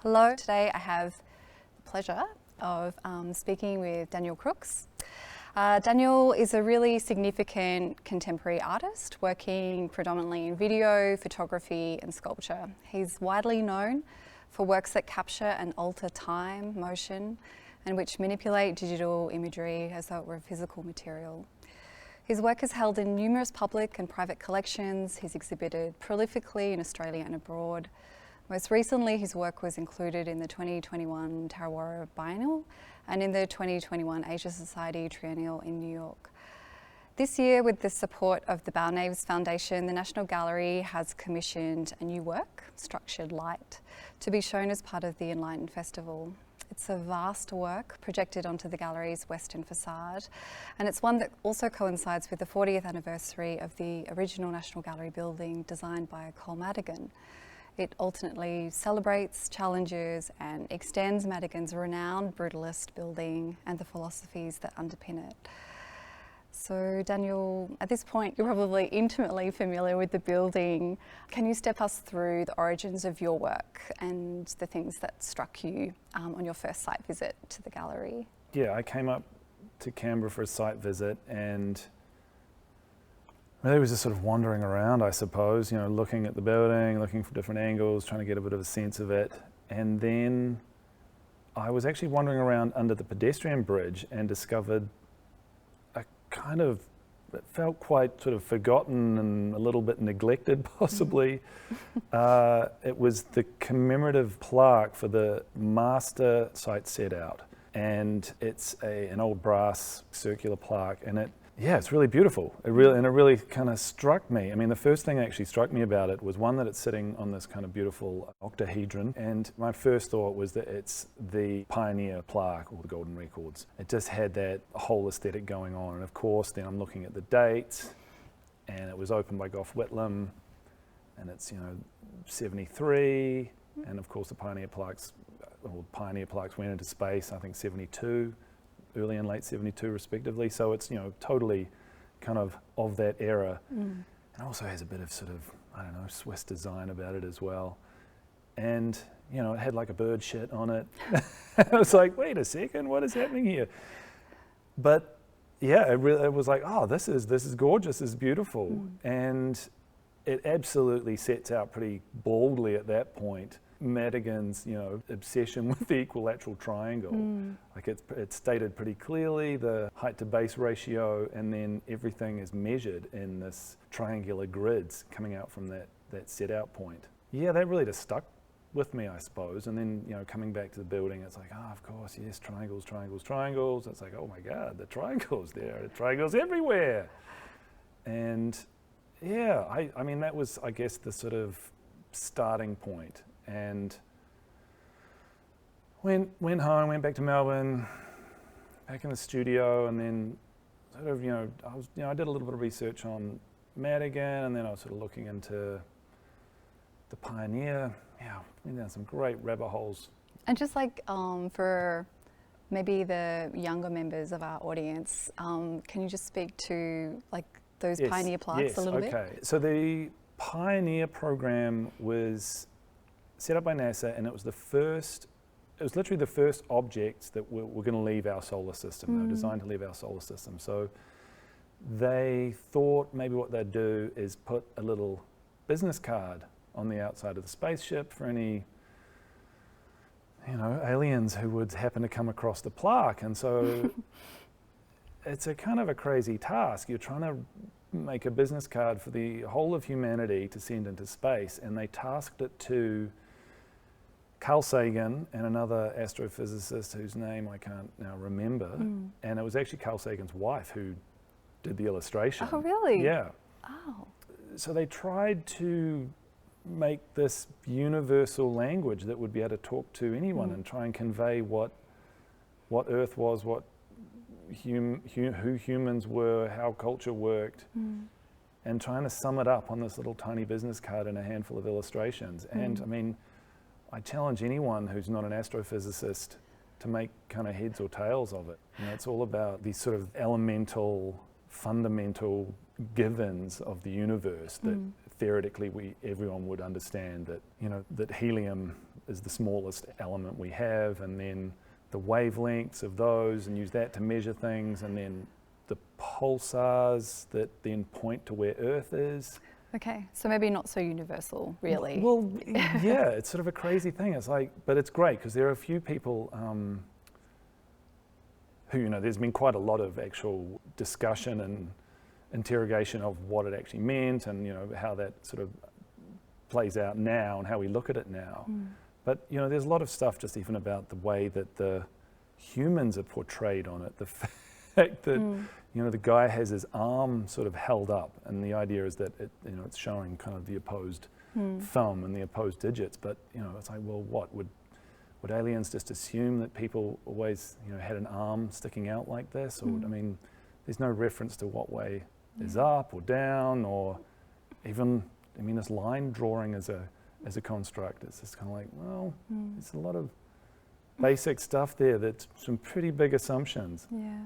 Hello, today I have the pleasure of speaking with Daniel Crooks. Daniel is a really significant contemporary artist working predominantly in video, photography and sculpture. He's widely known for works that capture and alter time, motion, and which manipulate digital imagery as though it were physical material. His work is held in numerous public and private collections. He's exhibited prolifically in Australia and abroad. Most recently, his work was included in the 2021 Tarawara Biennial and in the 2021 Asia Society Triennial in New York. This year, with the support of the Balnaves Foundation, the National Gallery has commissioned a new work, Structured Light, to be shown as part of the Enlightened Festival. It's a vast work projected onto the gallery's western facade, and it's one that also coincides with the 40th anniversary of the original National Gallery building designed by Col Madigan. It alternately celebrates, challenges and extends Madigan's renowned brutalist building and the philosophies that underpin it. So Daniel, at this point you're probably intimately familiar with the building. Can you step us through the origins of your work and the things that struck you on your first site visit to the gallery? Yeah, I came up to Canberra for a site visit and really was just sort of wandering around, I suppose, you know, looking at the building, looking for different angles, trying to get a bit of a sense of it. And then I was actually wandering around under the pedestrian bridge and discovered a kind of, it felt quite sort of forgotten and a little bit neglected possibly. It was the commemorative plaque for the master site set out. And it's an old brass circular plaque, and it's really beautiful. It really kind of struck me. I mean, the first thing that actually struck me about it was one, that it's sitting on this kind of beautiful octahedron. And my first thought was that it's the pioneer plaque or the golden records. It just had that whole aesthetic going on. And of course, then I'm looking at the dates, and it was opened by Gough Whitlam, and it's, 73. And of course, the pioneer plaques went into space, I think 72. Early and late 72 respectively, so it's totally kind of that era, and also has a bit of sort of, I don't know, Swiss design about it as well. And it had like a bird shit on it. I was like, wait a second, what is happening here? But yeah, it was like, oh, this is gorgeous, this is beautiful. And it absolutely sets out pretty boldly at that point Madigan's, obsession with the equilateral triangle. Like it's stated pretty clearly, the height to base ratio, and then everything is measured in this triangular grids coming out from that set out point. Yeah, that really just stuck with me, I suppose. And then, coming back to the building, it's like, oh, of course, yes, triangles, triangles, triangles. It's like, oh my God, the triangles there, the triangles everywhere. And yeah, I mean, that was, I guess, the sort of starting point. And went home, went back to Melbourne, back in the studio, and then sort of, I did a little bit of research on Madigan, and then I was sort of looking into the pioneer. Yeah, went down some great rabbit holes. And just like for maybe the younger members of our audience, can you just speak to like those pioneer plaques a little bit? Okay. So the pioneer program was set up by NASA, and it was literally the first objects that were going to leave our solar system. They were designed to leave our solar system. So they thought maybe what they'd do is put a little business card on the outside of the spaceship for any, aliens who would happen to come across the plaque. And so it's a kind of a crazy task. You're trying to make a business card for the whole of humanity to send into space, and they tasked it to Carl Sagan and another astrophysicist whose name I can't now remember. And it was actually Carl Sagan's wife who did the illustration. Oh, really? Yeah. Oh. So they tried to make this universal language that would be able to talk to anyone and try and convey what Earth was, who humans were, how culture worked, and trying to sum it up on this little tiny business card and a handful of illustrations. And I mean, I challenge anyone who's not an astrophysicist to make kind of heads or tails of it. It's all about these sort of elemental, fundamental givens of the universe that theoretically everyone would understand that, that helium is the smallest element we have, and then the wavelengths of those, and use that to measure things, and then the pulsars that then point to where Earth is. Okay, so maybe not so universal, really. Well, yeah, it's sort of a crazy thing. It's like, but it's great because there are a few people who, you know, there's been quite a lot of actual discussion and interrogation of what it actually meant, and, you know, how that sort of plays out now and how we look at it now. But, you know, there's a lot of stuff just even about the way that the humans are portrayed on it. The fact that, you know, the guy has his arm sort of held up, and the idea is that it, you know, it's showing kind of the opposed thumb and the opposed digits. But, you know, it's like, well, what would aliens just assume that people always, you know, had an arm sticking out like this? Or I mean, there's no reference to what way is up or down, or even, I mean, this line drawing as a construct. It's just kind of like, well, there's a lot of basic stuff there that's some pretty big assumptions. Yeah.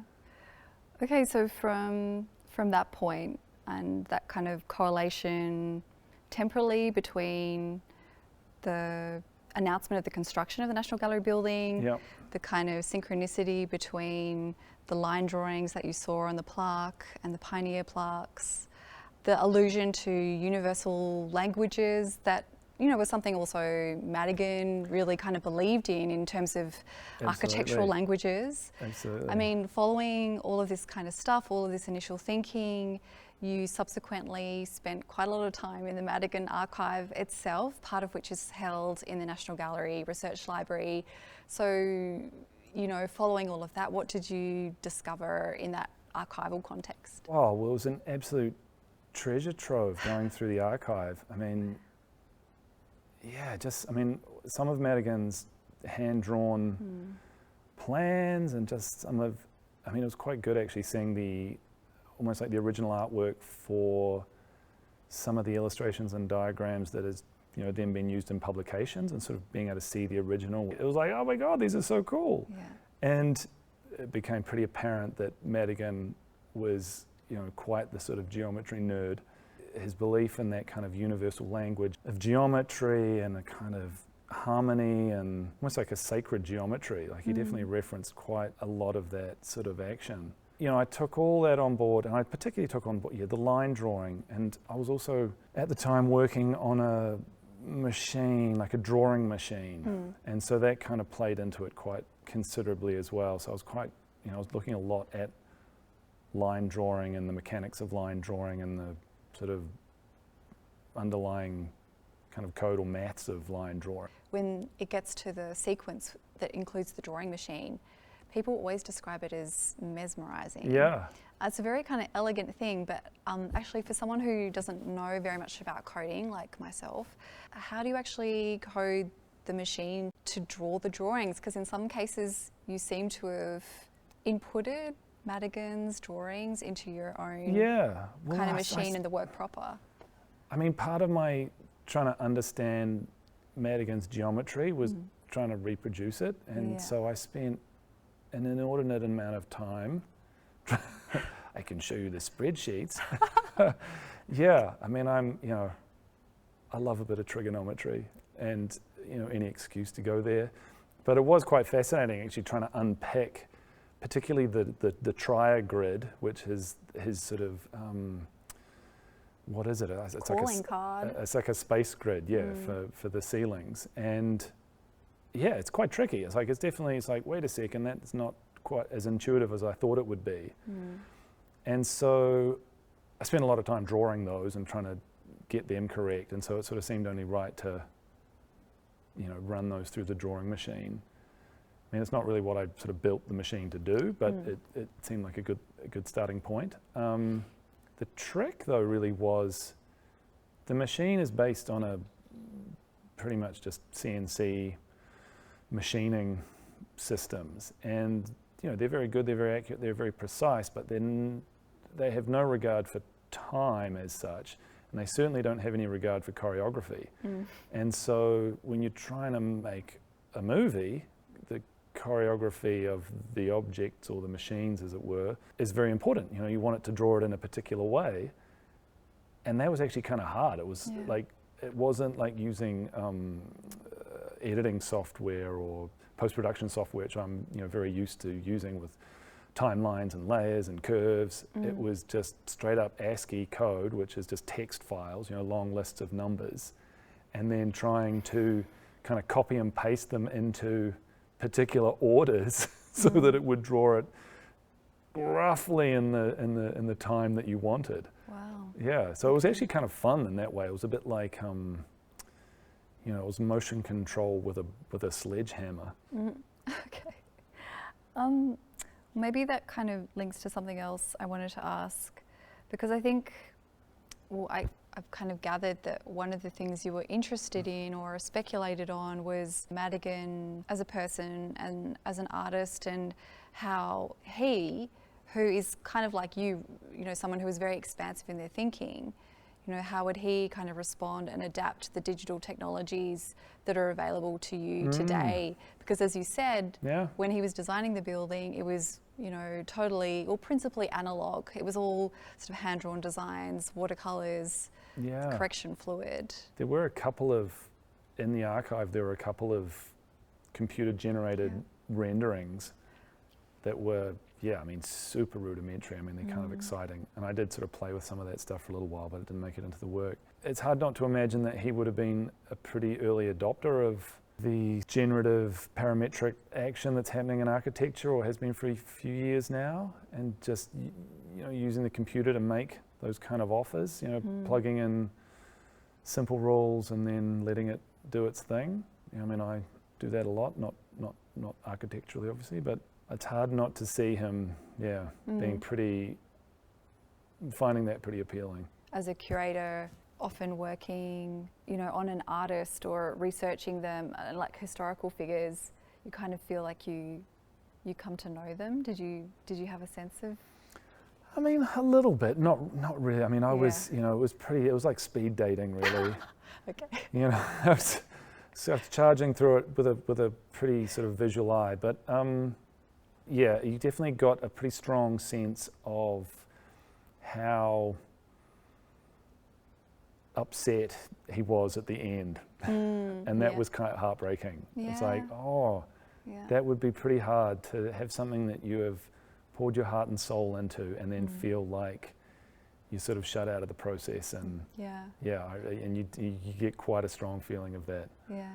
Okay, so from that point and that kind of correlation temporally between the announcement of the construction of the National Gallery building, the kind of synchronicity between the line drawings that you saw on the plaque and the pioneer plaques, the allusion to universal languages that, you know, was something also Madigan really kind of believed in terms of architectural languages. Absolutely. I mean, following all of this kind of stuff, all of this initial thinking, you subsequently spent quite a lot of time in the Madigan archive itself, part of which is held in the National Gallery Research Library. So, you know, following all of that, what did you discover in that archival context? Oh, well, it was an absolute treasure trove going through the archive. I mean, yeah, just, I mean, some of Madigan's hand-drawn plans, and just some of, I mean, it was quite good actually seeing almost like the original artwork for some of the illustrations and diagrams that has, you know, then been used in publications, and sort of being able to see the original. It was like, oh my God, these are so cool. Yeah. And it became pretty apparent that Madigan was, you know, quite the sort of geometry nerd. His belief in that kind of universal language of geometry and a kind of harmony and almost like a sacred geometry. Like he definitely referenced quite a lot of that sort of action. You know, I took all that on board, and I particularly took on board, the line drawing. And I was also at the time working on a machine, like a drawing machine. And so that kind of played into it quite considerably as well. So I was quite, you know, I was looking a lot at line drawing and the mechanics of line drawing and the sort of underlying kind of code or maths of line drawing. When it gets to the sequence that includes the drawing machine, people always describe it as mesmerizing. Yeah. It's a very kind of elegant thing, but actually for someone who doesn't know very much about coding, like myself, how do you actually code the machine to draw the drawings? Because in some cases you seem to have inputted Madigan's drawings into your own kind of machine and the work proper. I mean, part of my trying to understand Madigan's geometry was trying to reproduce it, and so I spent an inordinate amount of time. I can show you the spreadsheets. Yeah, I mean, you know, I love a bit of trigonometry and, you know, any excuse to go there. But it was quite fascinating actually trying to unpack particularly the triagrid, which is his sort of, what is it? It's calling card. It's like a space grid, for the ceilings. And yeah, it's quite tricky. It's like, it's like, wait a second, that's not quite as intuitive as I thought it would be. And so I spent a lot of time drawing those and trying to get them correct. And so it sort of seemed only right to, you know, run those through the drawing machine. I mean, it's not really what I sort of built the machine to do, but it seemed like a good starting point. The trick, though, really was the machine is based on a pretty much just CNC machining systems, and you know, they're very good, they're very accurate, they're very precise, but then they have no regard for time as such, and they certainly don't have any regard for choreography. And so when you're trying to make a movie, the choreography of the objects or the machines, as it were, is very important. You know, you want it to draw it in a particular way, and that was actually kind of hard. It was like, it wasn't like using editing software or post-production software, which I'm very used to using with timelines and layers and curves. It was just straight up ASCII code, which is just text files, long lists of numbers, and then trying to kind of copy and paste them into particular orders so that it would draw it roughly in the time that you wanted. Wow. Yeah, so it was actually kind of fun in that way. It was a bit like it was motion control with a sledgehammer. Okay. Maybe that kind of links to something else I wanted to ask, because I think, I've kind of gathered that one of the things you were interested in or speculated on was Madigan as a person and as an artist, and how he, who is kind of like you, someone who is very expansive in their thinking, how would he kind of respond and adapt to the digital technologies that are available to you today? Because as you said, when he was designing the building, it was, totally or principally analog. It was all sort of hand-drawn designs, watercolors, correction fluid. There were a couple of, in the archive, there were a couple of computer-generated renderings that were, super rudimentary. They're kind of exciting. And I did sort of play with some of that stuff for a little while, but it didn't make it into the work. It's hard not to imagine that he would have been a pretty early adopter of the generative parametric action that's happening in architecture, or has been for a few years now, and just, using the computer to make those kind of offers, plugging in simple rules and then letting it do its thing. I do that a lot, not architecturally, obviously, but it's hard not to see him, finding that pretty appealing. As a curator, often working, on an artist or researching them, like historical figures, you kind of feel like you come to know them. Did you have a sense of? A little bit, not really. I was, it was like speed dating, really. Okay. I was sort of charging through it with a pretty sort of visual eye, but you definitely got a pretty strong sense of how upset he was at the end. And that was kind of heartbreaking. It's like, that would be pretty hard to have something that you have poured your heart and soul into and then feel like you're sort of shut out of the process. And and you get quite a strong feeling of that. Yeah.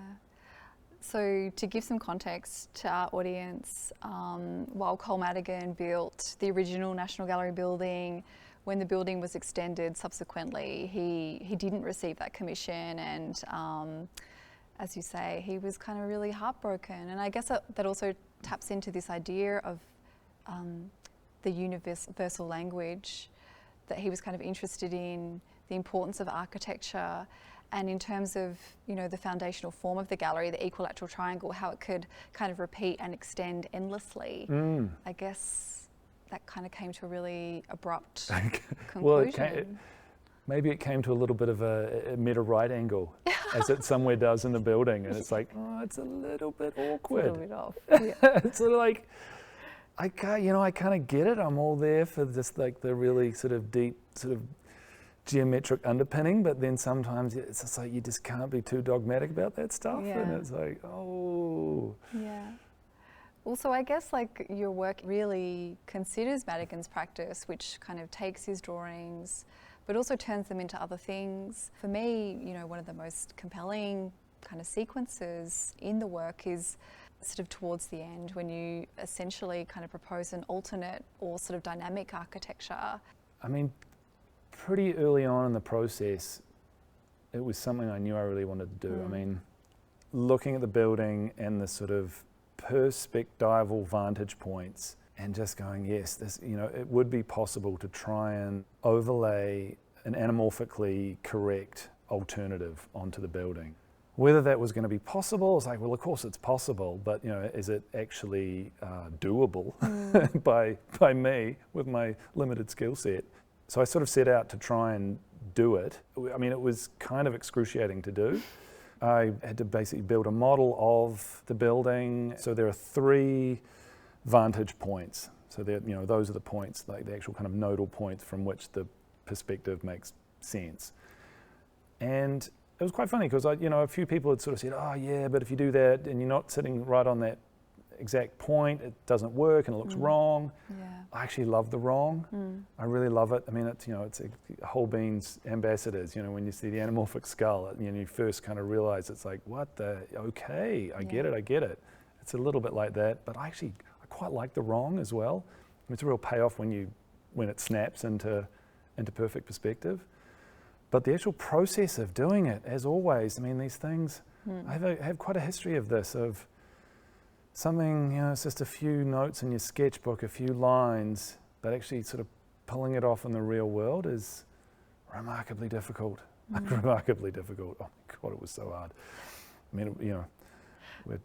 So to give some context to our audience, while Col Madigan built the original National Gallery building, when the building was extended subsequently, he didn't receive that commission, and as you say, he was kind of really heartbroken. And I guess that also taps into this idea of the universal language that he was kind of interested in, the importance of architecture, and in terms of, the foundational form of the gallery, the equilateral triangle, how it could kind of repeat and extend endlessly. I guess that kind of came to a really abrupt conclusion. Maybe it came to a little bit of a meta right angle, as it somewhere does in the building, and it's like, it's a little bit awkward. It's a little bit off. Yeah. It's sort of like, I kind of get it. I'm all there for just like the really sort of deep sort of geometric underpinning, but then sometimes it's just like you just can't be too dogmatic about that stuff, and it's like, Also, I guess like your work really considers Madigan's practice, which kind of takes his drawings but also turns them into other things. For me, one of the most compelling kind of sequences in the work is sort of towards the end, when you essentially kind of propose an alternate or sort of dynamic architecture. Pretty early on in the process, it was something I knew I really wanted to do. Looking at the building and the sort of perspectival vantage points and just going, yes, this, it would be possible to try and overlay an anamorphically correct alternative onto the building. Whether that was going to be possible, it's like, well, of course it's possible, but is it actually doable by me with my limited skill set? So I sort of set out to try and do it. It was kind of excruciating to do. I had to basically build a model of the building. So there are 3 vantage points. So those are the points, like the actual kind of nodal points from which the perspective makes sense. And was quite funny because a few people had sort of said, oh yeah, but if you do that and you're not sitting right on that exact point, it doesn't work and it looks wrong. Yeah. I actually love the wrong. I really love it. I mean, it's it's a whole beans ambassadors. When you see the anamorphic skull, you first kind of realize it's like, what the? Okay, I get it. It's a little bit like that, but I quite like the wrong as well. It's a real payoff when it snaps into perfect perspective. But the actual process of doing it, as always, I mean, these things, I have quite a history of this, of something, it's just a few notes in your sketchbook, a few lines, but actually sort of pulling it off in the real world is remarkably difficult. Remarkably difficult. Oh my God, it was so hard. I mean,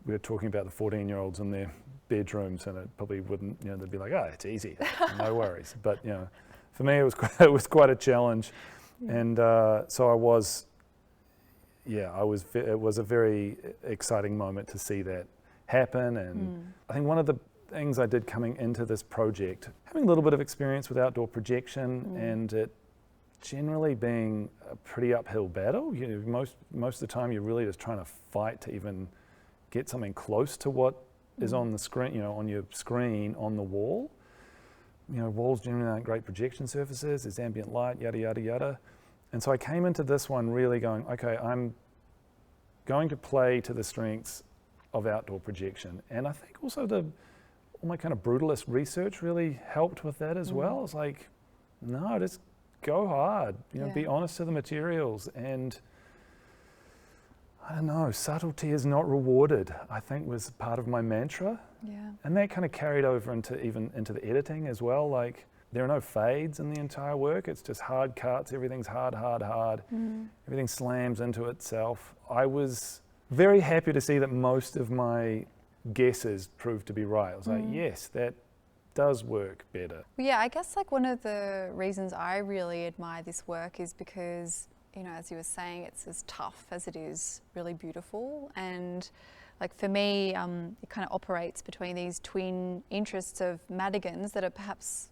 we're talking about the 14-year-olds in their bedrooms, and it probably wouldn't, they'd be like, oh, it's easy, no worries. But, for me, it was quite a challenge. And so it was a very exciting moment to see that happen. And I think one of the things I did coming into this project, having a little bit of experience with outdoor projection and it generally being a pretty uphill battle. Most of the time you're really just trying to fight to even get something close to what is on the screen, on your screen on the wall. Walls generally aren't great projection surfaces, there's ambient light, yada, yada, yada. And so I came into this one really going, okay, I'm going to play to the strengths of outdoor projection. And I think also all my kind of brutalist research really helped with that as well. It's like, no, just go hard, be honest to the materials. And I don't know, subtlety is not rewarded, I think was part of my mantra. Yeah. And that kind of carried over into the editing as well. Like, there are no fades in the entire work. It's just hard cuts. Everything's hard. Everything slams into itself. I was very happy to see that most of my guesses proved to be right. I was like, yes, that does work better. Well, yeah, I guess like one of the reasons I really admire this work is because, as you were saying, it's as tough as it is really beautiful. And like for me, it kind of operates between these twin interests of Madigan's that are perhaps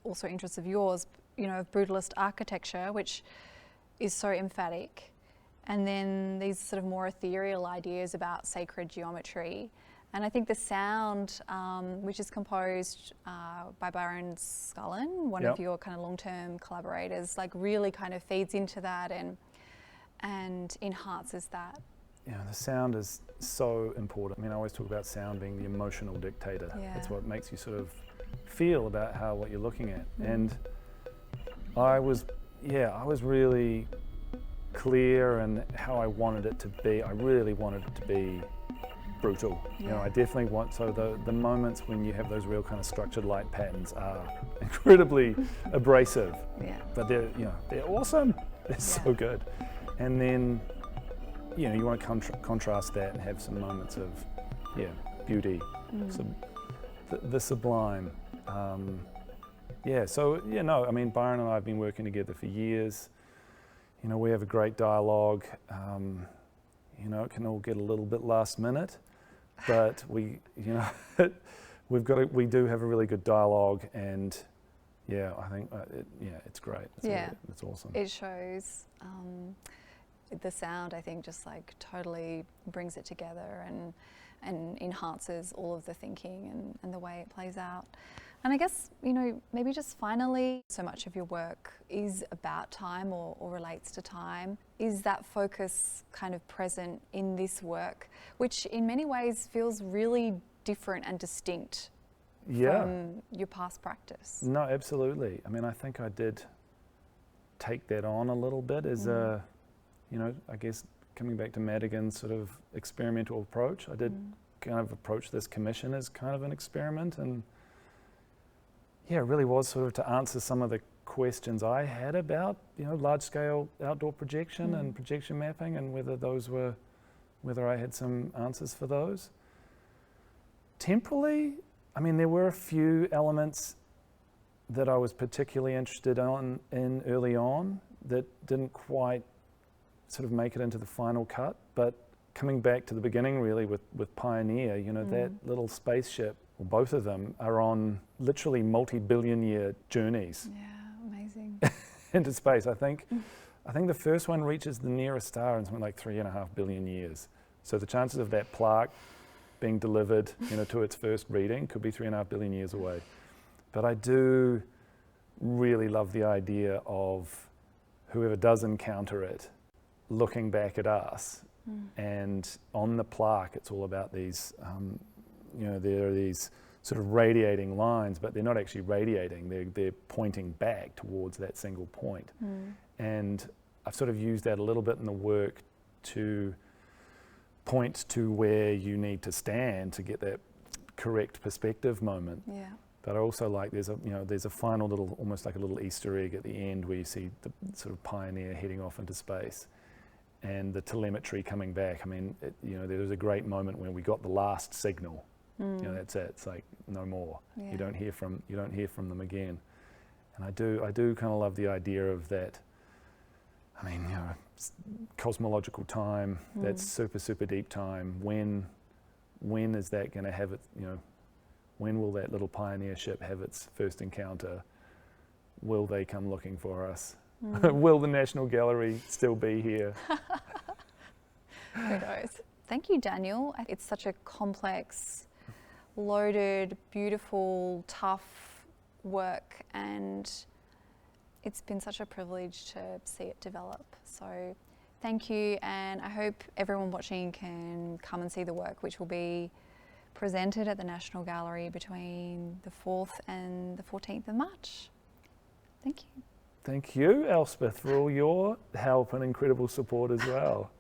also interests of yours, of brutalist architecture, which is so emphatic, and then these sort of more ethereal ideas about sacred geometry. And I think the sound, which is composed by Byron Scullen, one of your kind of long-term collaborators, like really kind of feeds into that and enhances that. The sound is so important. I mean, I always talk about sound being the emotional dictator. Yeah. It's what makes you sort of feel about what you're looking at. And I was really clear in how I wanted it to be. I really wanted it to be brutal. I definitely want, so the moments when you have those real kind of structured light patterns are incredibly abrasive. Yeah. But they're awesome. They're so good. And then you want to contrast that and have some moments of beauty, the sublime. I mean, Byron and I have been working together for years. We have a great dialogue. It can all get a little bit last minute, but we do have a really good dialogue, and I think it's great. It's awesome. It shows. The sound, I think, just like totally brings it together and enhances all of the thinking and the way it plays out. And I guess, maybe just finally, so much of your work is about time or relates to time. Is that focus kind of present in this work, which in many ways feels really different and distinct from your past practice? No, absolutely. I mean, I think I did take that on a little bit as I guess coming back to Madigan's sort of experimental approach, I did kind of approach this commission as kind of an experiment, and it really was sort of to answer some of the questions I had about, large-scale outdoor projection and projection mapping, and whether I had some answers for those. Temporally, I mean, there were a few elements that I was particularly interested in early on that didn't quite sort of make it into the final cut, but coming back to the beginning really with Pioneer, that little spaceship, or both of them, are on literally multi-billion year journeys. Yeah, amazing. Into space. I think I think the first one reaches the nearest star in something like 3.5 billion years. So the chances of that plaque being delivered, to its first reading could be 3.5 billion years away. But I do really love the idea of whoever does encounter it looking back at us, and on the plaque it's all about these, there are these sort of radiating lines, but they're not actually radiating, they're pointing back towards that single point. And I've sort of used that a little bit in the work to point to where you need to stand to get that correct perspective moment. Yeah. But I also like there's a final little, almost like a little Easter egg at the end where you see the sort of Pioneer heading off into space and the telemetry coming back. I mean, there was a great moment when we got the last signal. That's it. It's like no more. Yeah. You don't hear from them again. And I do kind of love the idea of that. I mean, cosmological time. That's super deep time. When is that going to have it? When will that little Pioneer ship have its first encounter? Will they come looking for us? Will the National Gallery still be here? Who knows? Thank you, Daniel. It's such a complex, loaded, beautiful, tough work, and it's been such a privilege to see it develop. So thank you, and I hope everyone watching can come and see the work, which will be presented at the National Gallery between the 4th and the 14th of March. Thank you. Thank you, Elspeth, for all your help and incredible support as well.